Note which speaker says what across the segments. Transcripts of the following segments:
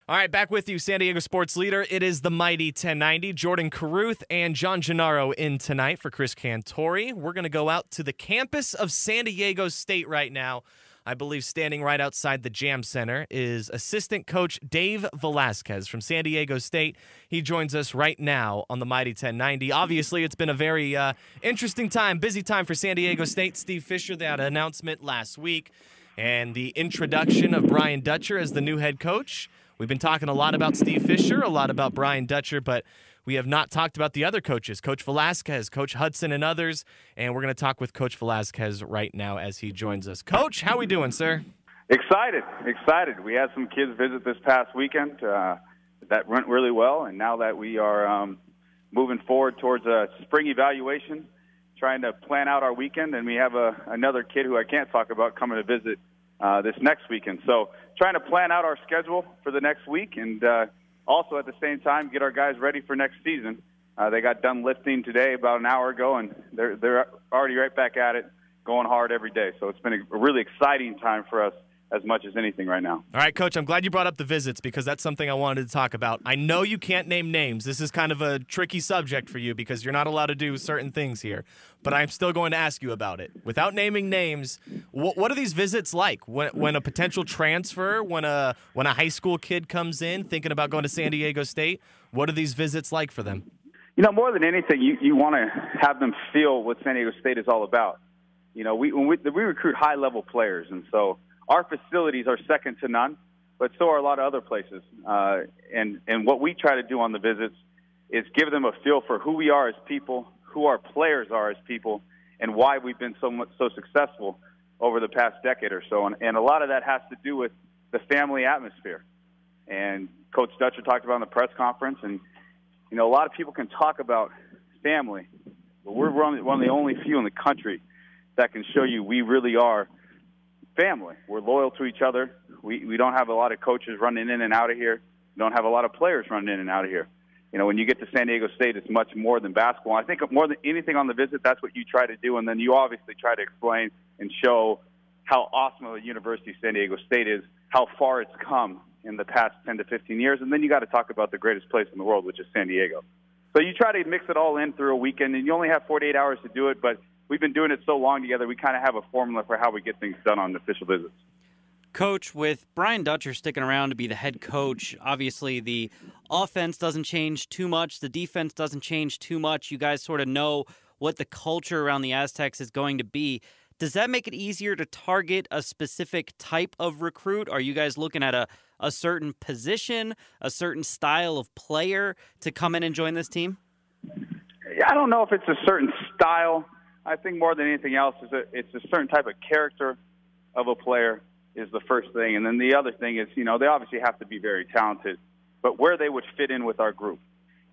Speaker 1: All right, back with you, San Diego sports leader. It is the mighty 1090. Jordan Caruth and John Gennaro in tonight for Chris Cantori. We're going to go out to the campus of San Diego State right now. I believe standing right outside the Jam Center is assistant coach Dave Velasquez from San Diego State. He joins us right now on the mighty 1090. Obviously, it's been a very interesting time, busy time for San Diego State. Steve Fisher, that announcement last week, and the introduction of Brian Dutcher as the new head coach. We've been talking a lot about Steve Fisher, a lot about Brian Dutcher, but we have not talked about the other coaches, Coach Velasquez, Coach Hudson, and others, and we're going to talk with Coach Velasquez right now as he joins us. Coach, how we doing, sir?
Speaker 2: Excited. We had some kids visit this past weekend. That went really well, and now that we are moving forward towards a spring evaluation, trying to plan out our weekend, and we have another kid who I can't talk about coming to visit this next weekend. So trying to plan out our schedule for the next week and also at the same time get our guys ready for next season. They got done lifting today about an hour ago, and they're already right back at it, going hard every day. So it's been a really exciting time for us as much as anything right now.
Speaker 1: All right, Coach, I'm glad you brought up the visits because that's something I wanted to talk about. I know you can't name names. This is kind of a tricky subject for you because you're not allowed to do certain things here, but I'm still going to ask you about it. Without naming names, what are these visits like? When a potential transfer, when a high school kid comes in thinking about going to San Diego State, what are these visits like for them?
Speaker 2: You know, more than anything, you want to have them feel what San Diego State is all about. You know, we recruit high-level players, and so our facilities are second to none, but so are a lot of other places. And what we try to do on the visits is give them a feel for who we are as people, who our players are as people, and why we've been so successful over the past decade or so. And a lot of that has to do with the family atmosphere. And Coach Dutcher talked about in the press conference, and you know, a lot of people can talk about family, but we're one of the only few in the country that can show you we really are family. We're loyal to each other. We don't have a lot of coaches running in and out of here. We don't have a lot of players running in and out of here. You know, when you get to San Diego State, it's much more than basketball. I think more than anything on the visit, that's what you try to do, and then you obviously try to explain and show how awesome of a university San Diego State is, how far it's come in the past 10 to 15 years, and then you got to talk about the greatest place in the world, which is San Diego. So you try to mix it all in through a weekend, and you only have 48 hours to do it, but we've been doing it so long together, we kind of have a formula for how we get things done on official visits.
Speaker 3: Coach, with Brian Dutcher sticking around to be the head coach, obviously the offense doesn't change too much. The defense doesn't change too much. You guys sort of know what the culture around the Aztecs is going to be. Does that make it easier to target a specific type of recruit? Are you guys looking at a certain position, a certain style of player to come in and join this team?
Speaker 2: I don't know if it's a certain style. I think more than anything else, it's a certain type of character of a player is the first thing. And then the other thing is, you know, they obviously have to be very talented, but where they would fit in with our group.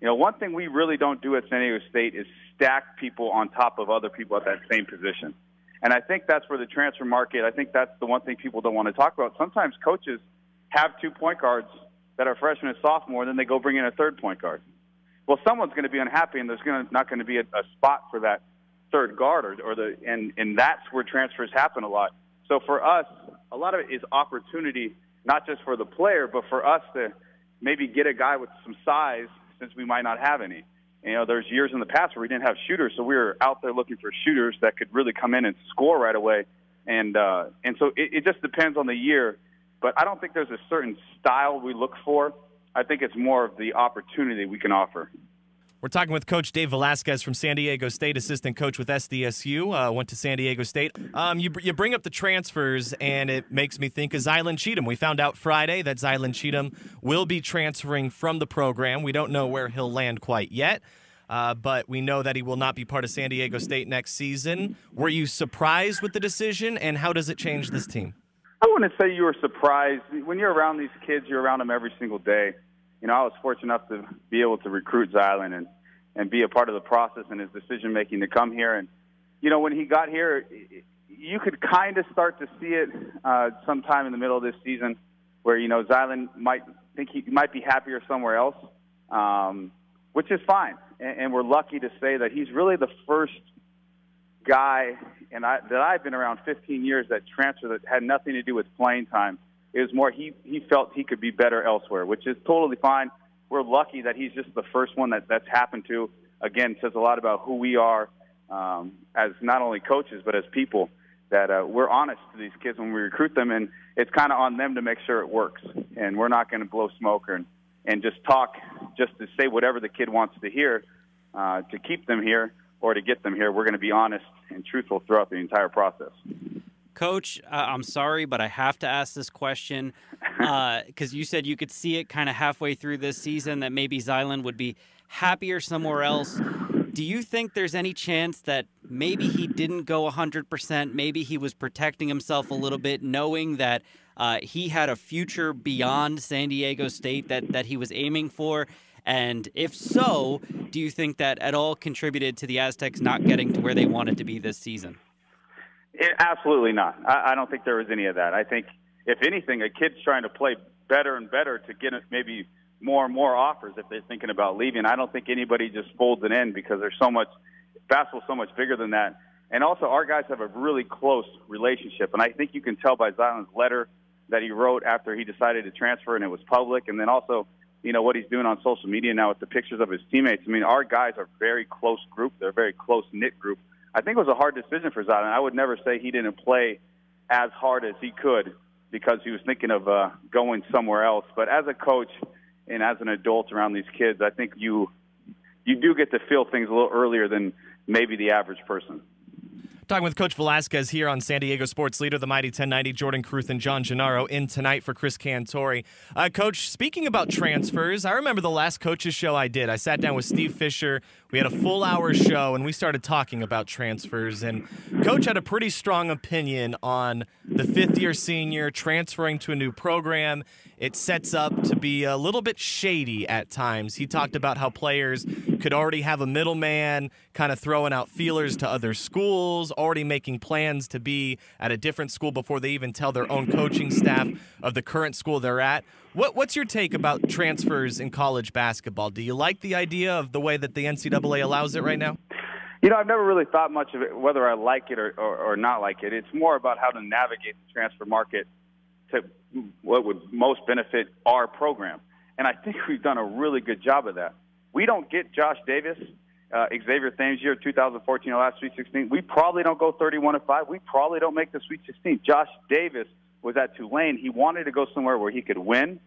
Speaker 2: You know, one thing we really don't do at San Diego State is stack people on top of other people at that same position. And I think that's where the transfer market, I think that's the one thing people don't want to talk about. Sometimes coaches have 2 point guards that are freshman and sophomore, and then they go bring in a third point guard. Well, someone's going to be unhappy, and there's not going to be a spot for that third guard, and that's where transfers happen a lot. So for us, a lot of it is opportunity, not just for the player, but for us to maybe get a guy with some size since we might not have any. You know, there's years in the past where we didn't have shooters, so we were out there looking for shooters that could really come in and score right away. And so it just depends on the year. But I don't think there's a certain style we look for. I think it's more of the opportunity we can offer.
Speaker 1: We're talking with Coach Dave Velasquez from San Diego State, assistant coach with Sdsu, went to San Diego State. You bring up the transfers, and it makes me think of Zylan Cheatham. We found out Friday that Zylan Cheatham will be transferring from the program. We don't know where he'll land quite yet, but we know that he will not be part of San Diego State next season. Were you surprised with the decision, and how does it change this team?
Speaker 2: I wouldn't say you were surprised. When you're around these kids, you're around them every single day. You know, I was fortunate enough to be able to recruit Zylan and be a part of the process and his decision-making to come here. And, you know, when he got here, you could kind of start to see it sometime in the middle of this season where, you know, Zylan might think he might be happier somewhere else, which is fine. And we're lucky to say that he's really the first guy that I've been around 15 years that transferred that had nothing to do with playing time It was more he felt he could be better elsewhere, which is totally fine. We're lucky that he's just the first one that's happened to. Again, says a lot about who we are as not only coaches but as people, that we're honest to these kids when we recruit them, and it's kind of on them to make sure it works. And we're not going to blow smoke and just talk just to say whatever the kid wants to hear to keep them here or to get them here. We're going to be honest and truthful throughout the entire process.
Speaker 3: Coach, I'm sorry, but I have to ask this question because you said you could see it kind of halfway through this season that maybe Zylan would be happier somewhere else. Do you think there's any chance that maybe he didn't go 100%, maybe he was protecting himself a little bit, knowing that he had a future beyond San Diego State that he was aiming for? And if so, do you think that at all contributed to the Aztecs not getting to where they wanted to be this season?
Speaker 2: Absolutely not. I don't think there was any of that. I think, if anything, a kid's trying to play better and better to get maybe more and more offers if they're thinking about leaving. I don't think anybody just folds it in because there's so much – basketball's so much bigger than that. And also, our guys have a really close relationship. And I think you can tell by Zylan's letter that he wrote after he decided to transfer, and it was public. And then also, you know, what he's doing on social media now with the pictures of his teammates. I mean, our guys are a very close group. They're a very close-knit group. I think it was a hard decision for Zylan. I would never say he didn't play as hard as he could because he was thinking of going somewhere else. But as a coach and as an adult around these kids, I think you do get to feel things a little earlier than maybe the average person.
Speaker 1: Talking with Coach Velasquez here on San Diego Sports Leader, the Mighty 1090, Jordan Caruth and John Gennaro in tonight for Chris Cantori. Coach, speaking about transfers, I remember the last coaches show I did. I sat down with Steve Fisher. We had a full-hour show, and we started talking about transfers. And Coach had a pretty strong opinion on the fifth-year senior transferring to a new program. It sets up to be a little bit shady at times. He talked about how players could already have a middleman kind of throwing out feelers to other schools, already making plans to be at a different school before they even tell their own coaching staff of the current school they're at. What's your take about transfers in college basketball? Do you like the idea of the way that the NCAA allows it right now?
Speaker 2: You know, I've never really thought much of it, whether I like it or not like it. It's more about how to navigate the transfer market to what would most benefit our program. And I think we've done a really good job of that. We don't get Josh Davis, Xavier Thames year 2014, our last Sweet 16. We probably don't go 31-5. We probably don't make the Sweet 16. Josh Davis was at Tulane. He wanted to go somewhere where he could win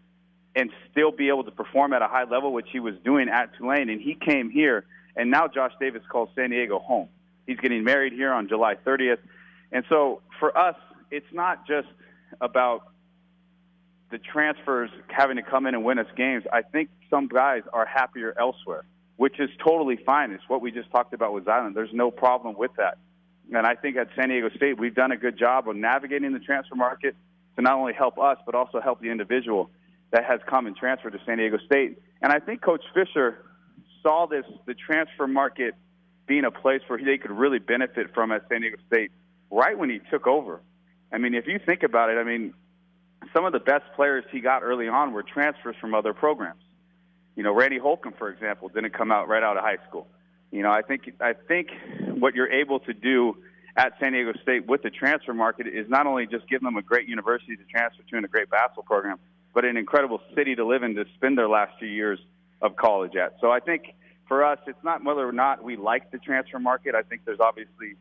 Speaker 2: and still be able to perform at a high level, which he was doing at Tulane. And he came here, and now Josh Davis calls San Diego home. He's getting married here on July 30th. And so for us, it's not just about the transfers having to come in and win us games. I think some guys are happier elsewhere, which is totally fine. It's what we just talked about with Zylan. There's no problem with that. And I think at San Diego State, we've done a good job of navigating the transfer market to not only help us, but also help the individual that has come and transferred to San Diego State. And I think Coach Fisher saw the transfer market being a place where they could really benefit from at San Diego State right when he took over. I mean, if you think about it, I mean, some of the best players he got early on were transfers from other programs. You know, Randy Holcomb, for example, didn't come right out of high school. You know, I think what you're able to do at San Diego State with the transfer market is not only just giving them a great university to transfer to and a great basketball program, but an incredible city to live in to spend their last few years of college at. So I think for us, it's not whether or not we like the transfer market. I think there's obviously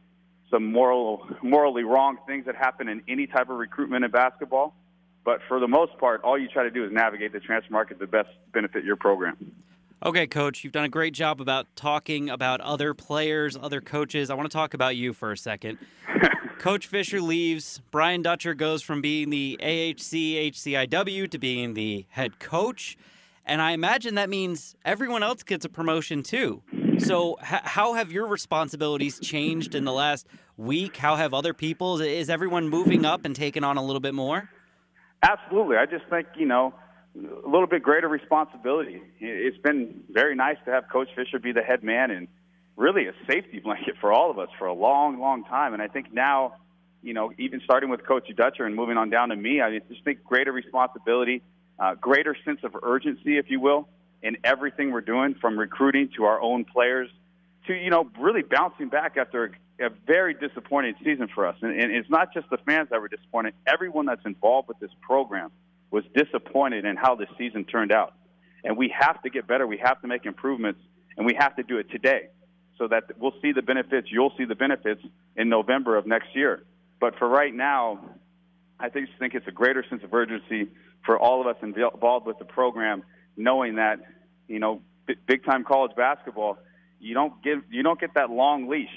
Speaker 2: some morally wrong things that happen in any type of recruitment in basketball. But for the most part, all you try to do is navigate the transfer market to best benefit your program.
Speaker 3: Okay, Coach, you've done a great job about talking about other players, other coaches. I want to talk about you for a second. Coach Fisher leaves. Brian Dutcher goes from being the AHC, HCIW to being the head coach. And I imagine that means everyone else gets a promotion too. So how have your responsibilities changed in the last week? How have other people's? Is everyone moving up and taking on a little bit more?
Speaker 2: Absolutely. I just think, you know, a little bit greater responsibility. It's been very nice to have Coach Fisher be the head man and really a safety blanket for all of us for a long, long time. And I think now, you know, even starting with Coach Dutcher and moving on down to me, I just think greater responsibility, greater sense of urgency, if you will, in everything we're doing, from recruiting to our own players to, you know, really bouncing back after a very disappointing season for us. And it's not just the fans that were disappointed. Everyone that's involved with this program was disappointed in how this season turned out. And we have to get better. We have to make improvements, and we have to do it today so that we'll see the benefits. You'll see the benefits in November of next year. But for right now, I think it's a greater sense of urgency for all of us involved with the program, knowing that, big-time college basketball, you don't get that long leash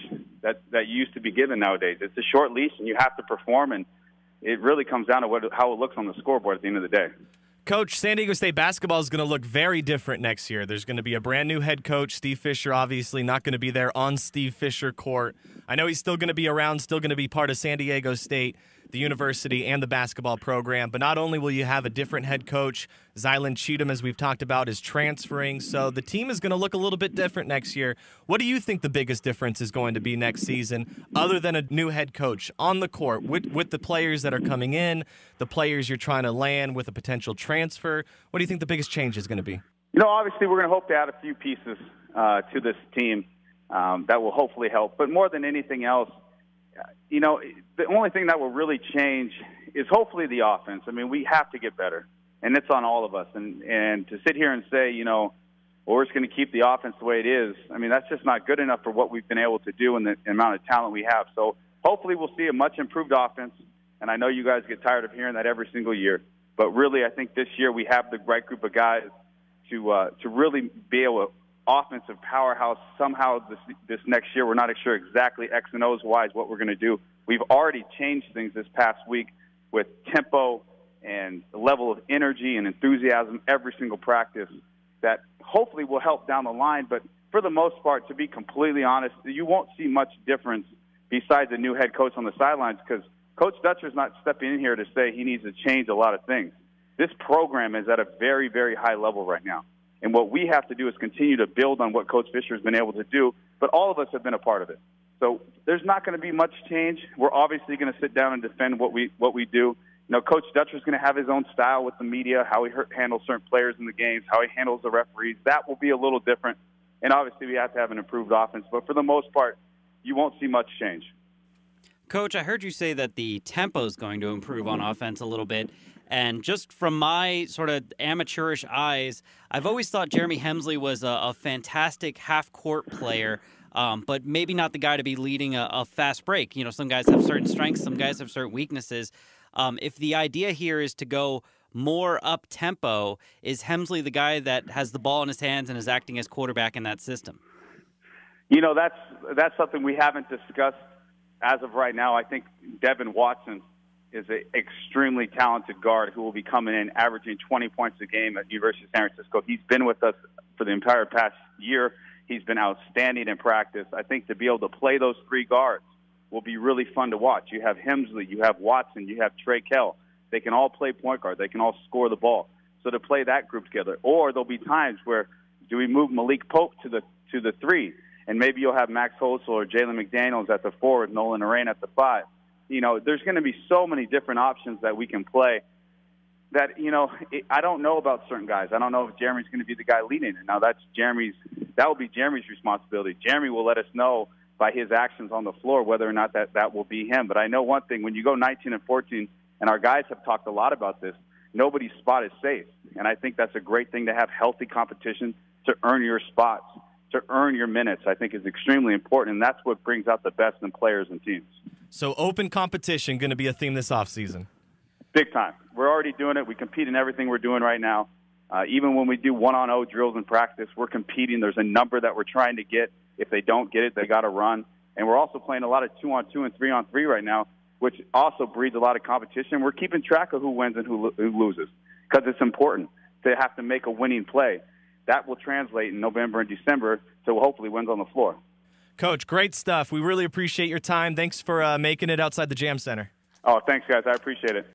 Speaker 2: that you used to be given nowadays. It's a short leash, and you have to perform, and it really comes down to how it looks on the scoreboard at the end of the day.
Speaker 1: Coach, San Diego State basketball is going to look very different next year. There's going to be a brand new head coach, Steve Fisher, obviously not going to be there on Steve Fisher court. I know he's still going to be around, still going to be part of San Diego State, the university, and the basketball program. But not only will you have a different head coach, Zylan Cheatham, as we've talked about, is transferring. So the team is going to look a little bit different next year. What do you think the biggest difference is going to be next season, other than a new head coach on the court, with the players that are coming in, the players you're trying to land with a potential transfer? What do you think the biggest change is going to be?
Speaker 2: Obviously we're going to hope to add a few pieces to this team that will hopefully help. But more than anything else, the only thing that will really change is hopefully the offense. I mean, we have to get better, and it's on all of us. And to sit here and say, we're just going to keep the offense the way it is, I mean, that's just not good enough for what we've been able to do and the amount of talent we have. So hopefully we'll see a much improved offense, and I know you guys get tired of hearing that every single year. But really, I think this year we have the right group of guys to really be able to offensive powerhouse somehow this next year. We're not sure exactly X and O's wise what we're going to do. We've already changed things this past week with tempo and the level of energy and enthusiasm every single practice that hopefully will help down the line. But for the most part, to be completely honest, you won't see much difference besides a new head coach on the sidelines, because Coach Dutcher's not stepping in here to say he needs to change a lot of things. This program is at a very, very high level right now. And what we have to do is continue to build on what Coach Fisher has been able to do, but all of us have been a part of it. So there's not going to be much change. We're obviously going to sit down and defend what we do. Coach Dutcher's going to have his own style with the media, how he handles certain players in the games, how he handles the referees. That will be a little different. And obviously we have to have an improved offense. But for the most part, you won't see much change.
Speaker 3: Coach, I heard you say that the tempo is going to improve on offense a little bit. And just from my sort of amateurish eyes, I've always thought Jeremy Hemsley was a fantastic half-court player, but maybe not the guy to be leading a fast break. Some guys have certain strengths, some guys have certain weaknesses. If the idea here is to go more up-tempo, is Hemsley the guy that has the ball in his hands and is acting as quarterback in that system?
Speaker 2: That's something we haven't discussed as of right now. I think Devin Watson is an extremely talented guard who will be coming in averaging 20 points a game at University of San Francisco. He's been with us for the entire past year. He's been outstanding in practice. I think to be able to play those three guards will be really fun to watch. You have Hemsley, you have Watson, you have Trey Kell. They can all play point guard. They can all score the ball. So to play that group together. Or there'll be times where do we move Malik Pope to the three, and maybe you'll have Max Hosel or Jalen McDaniels at the four with Nolan Arain at the five. There's going to be so many different options that we can play that, I don't know about certain guys. I don't know if Jeremy's going to be the guy leading it. Now, that will be Jeremy's responsibility. Jeremy will let us know by his actions on the floor whether or not that will be him. But I know one thing, when you go 19-14, and our guys have talked a lot about this, nobody's spot is safe. And I think that's a great thing to have healthy competition to earn your spots, to earn your minutes, I think is extremely important. And that's what brings out the best in players and teams.
Speaker 1: So open competition going to be a theme this offseason?
Speaker 2: Big time. We're already doing it. We compete in everything we're doing right now. Even when we do one-on-0 drills in practice, we're competing. There's a number that we're trying to get. If they don't get it, they got to run. And we're also playing a lot of 2-on-2 and 3-on-3 right now, which also breeds a lot of competition. We're keeping track of who wins and who loses because it's important to have to make a winning play. That will translate in November and December to hopefully wins on the floor.
Speaker 1: Coach, great stuff. We really appreciate your time. Thanks for making it outside the Jam Center.
Speaker 2: Oh, thanks, guys. I appreciate it.